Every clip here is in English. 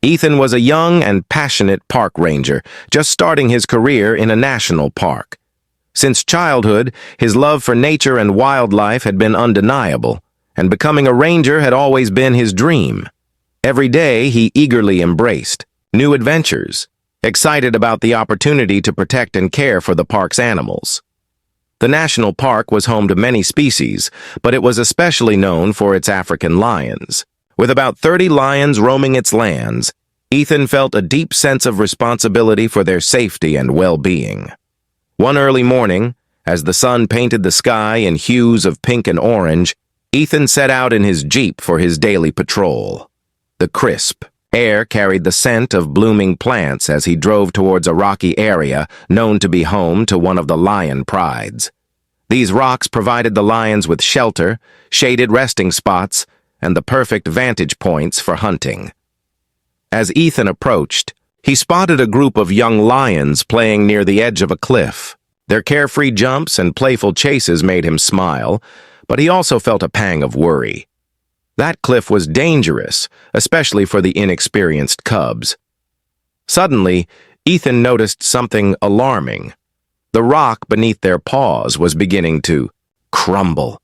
Ethan was a young and passionate park ranger, just starting his career in a national park. Since childhood, his love for nature and wildlife had been undeniable, and becoming a ranger had always been his dream. Every day, he eagerly embraced new adventures, excited about the opportunity to protect and care for the park's animals. The national park was home to many species, but it was especially known for its African lions. With about 30 lions roaming its lands, Ethan felt a deep sense of responsibility for their safety and well-being. One early morning, as the sun painted the sky in hues of pink and orange, Ethan set out in his Jeep for his daily patrol. The crisp air carried the scent of blooming plants as he drove towards a rocky area known to be home to one of the lion prides. These rocks provided the lions with shelter, shaded resting spots, and the perfect vantage points for hunting. As Ethan approached, he spotted a group of young lions playing near the edge of a cliff. Their carefree jumps and playful chases made him smile, but he also felt a pang of worry. That cliff was dangerous, especially for the inexperienced cubs. Suddenly, Ethan noticed something alarming. The rock beneath their paws was beginning to crumble.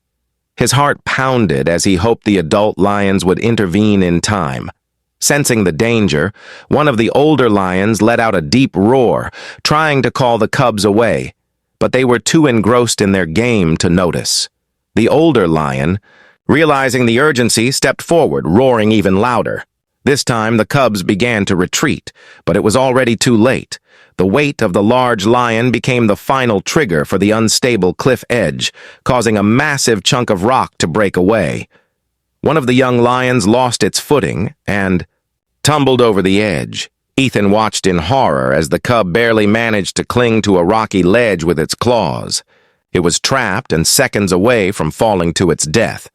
His heart pounded as he hoped the adult lions would intervene in time. Sensing the danger, one of the older lions let out a deep roar, trying to call the cubs away, but they were too engrossed in their game to notice. The older lion, realizing the urgency, stepped forward, roaring even louder. This time, the cubs began to retreat, but it was already too late. The weight of the large lion became the final trigger for the unstable cliff edge, causing a massive chunk of rock to break away. One of the young lions lost its footing and tumbled over the edge. Ethan watched in horror as the cub barely managed to cling to a rocky ledge with its claws. It was trapped and seconds away from falling to its death.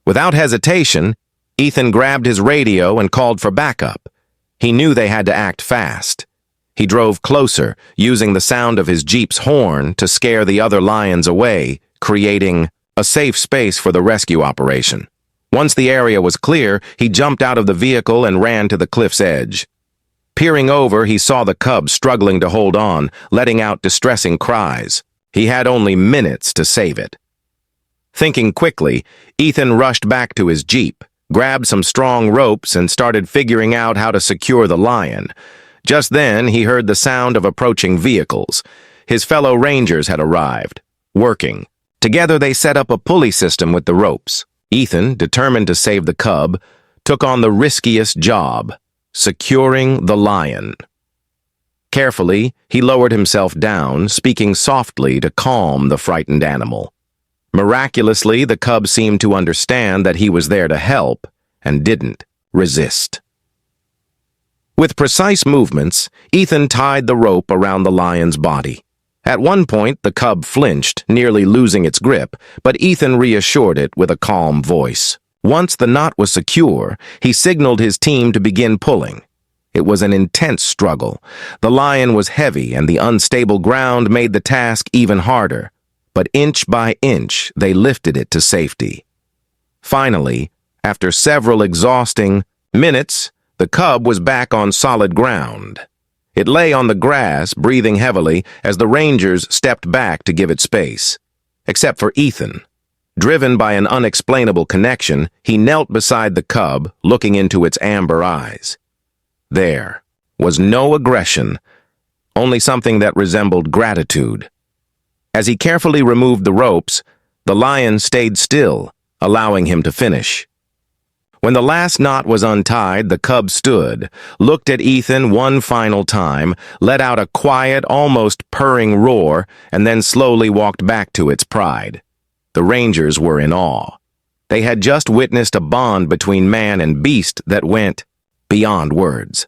Without hesitation, Ethan grabbed his radio and called for backup. He knew they had to act fast. He drove closer, using the sound of his Jeep's horn to scare the other lions away, creating a safe space for the rescue operation. Once the area was clear, he jumped out of the vehicle and ran to the cliff's edge. Peering over, he saw the cub struggling to hold on, letting out distressing cries. He had only minutes to save it. Thinking quickly, Ethan rushed back to his Jeep, grabbed some strong ropes, and started figuring out how to secure the lion. Just then, he heard the sound of approaching vehicles. His fellow rangers had arrived, working. Together, they set up a pulley system with the ropes. Ethan, determined to save the cub, took on the riskiest job, securing the lion. Carefully, he lowered himself down, speaking softly to calm the frightened animal. Miraculously, the cub seemed to understand that he was there to help and didn't resist. With precise movements, Ethan tied the rope around the lion's body. At one point, the cub flinched, nearly losing its grip, but Ethan reassured it with a calm voice. Once the knot was secure, he signaled his team to begin pulling. It was an intense struggle. The lion was heavy, and the unstable ground made the task even harder. But inch by inch, they lifted it to safety. Finally, after several exhausting minutes, the cub was back on solid ground. It lay on the grass, breathing heavily, as the rangers stepped back to give it space. Except for Ethan. Driven by an unexplainable connection, he knelt beside the cub, looking into its amber eyes. There was no aggression, only something that resembled gratitude. As he carefully removed the ropes, the lion stayed still, allowing him to finish. When the last knot was untied, the cub stood, looked at Ethan one final time, let out a quiet, almost purring roar, and then slowly walked back to its pride. The rangers were in awe. They had just witnessed a bond between man and beast that went beyond words.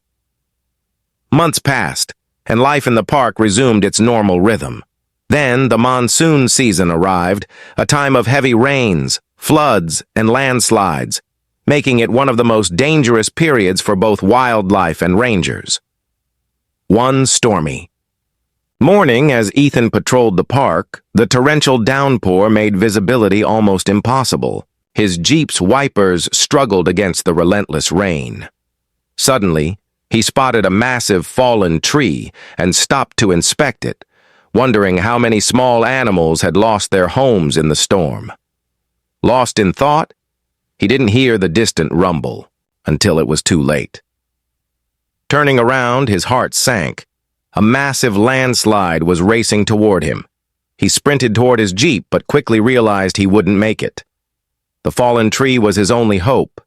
Months passed, and life in the park resumed its normal rhythm. Then the monsoon season arrived, a time of heavy rains, floods, and landslides, making it one of the most dangerous periods for both wildlife and rangers. One stormy morning, as Ethan patrolled the park, the torrential downpour made visibility almost impossible. His Jeep's wipers struggled against the relentless rain. Suddenly, he spotted a massive fallen tree and stopped to inspect it, wondering how many small animals had lost their homes in the storm. Lost in thought, he didn't hear the distant rumble until it was too late. Turning around, his heart sank. A massive landslide was racing toward him. He sprinted toward his jeep, but quickly realized he wouldn't make it. The fallen tree was his only hope.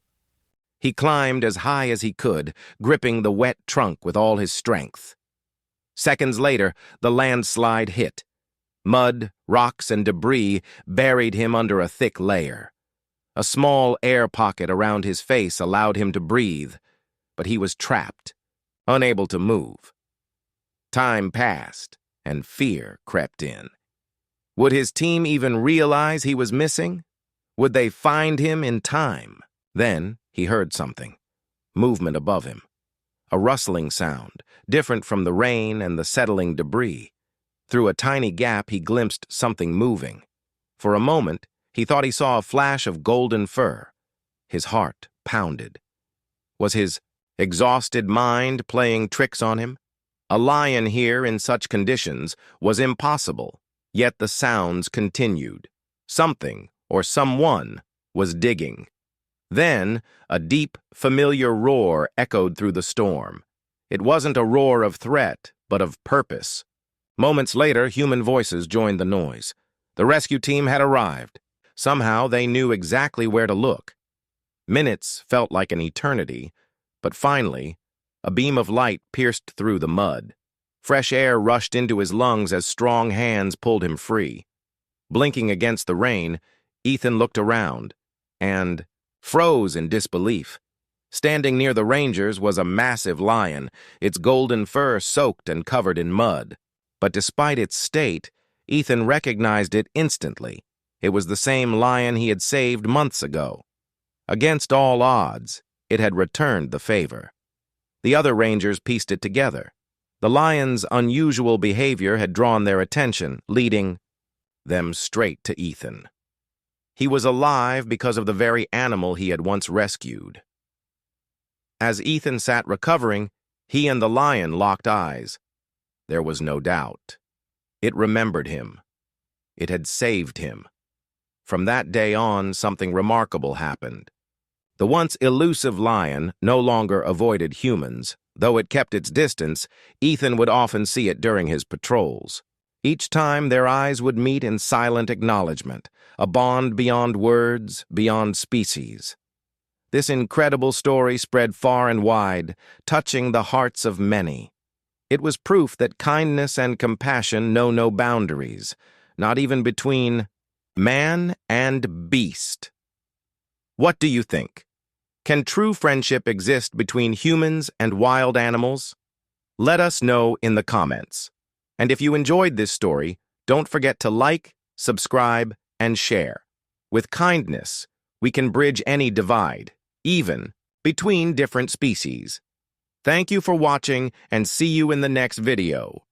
He climbed as high as he could, gripping the wet trunk with all his strength. Seconds later, the landslide hit. Mud, rocks, and debris buried him under a thick layer. A small air pocket around his face allowed him to breathe, but he was trapped, unable to move. Time passed, and fear crept in. Would his team even realize he was missing? Would they find him in time? Then he heard something. Movement above him. A rustling sound, different from the rain and the settling debris. Through a tiny gap, he glimpsed something moving. For a moment, he thought he saw a flash of golden fur. His heart pounded. Was his exhausted mind playing tricks on him? A lion here in such conditions was impossible, yet the sounds continued. Something, or someone, was digging. Then, a deep, familiar roar echoed through the storm. It wasn't a roar of threat, but of purpose. Moments later, human voices joined the noise. The rescue team had arrived. Somehow, they knew exactly where to look. Minutes felt like an eternity, but finally, a beam of light pierced through the mud. Fresh air rushed into his lungs as strong hands pulled him free. Blinking against the rain, Ethan looked around and froze in disbelief. Standing near the Rangers was a massive lion, its golden fur soaked and covered in mud. But despite its state, Ethan recognized it instantly. It was the same lion he had saved months ago. Against all odds, it had returned the favor. The other Rangers pieced it together. The lion's unusual behavior had drawn their attention, leading them straight to Ethan. He was alive because of the very animal he had once rescued. As Ethan sat recovering, he and the lion locked eyes. There was no doubt. It remembered him. It had saved him. From that day on, something remarkable happened. The once elusive lion no longer avoided humans. Though it kept its distance, Ethan would often see it during his patrols. Each time, their eyes would meet in silent acknowledgement, a bond beyond words, beyond species. This incredible story spread far and wide, touching the hearts of many. It was proof that kindness and compassion know no boundaries, not even between man and beast. What do you think? Can true friendship exist between humans and wild animals? Let us know in the comments. And if you enjoyed this story, don't forget to like, subscribe, and share. With kindness, we can bridge any divide, even between different species. Thank you for watching, and see you in the next video.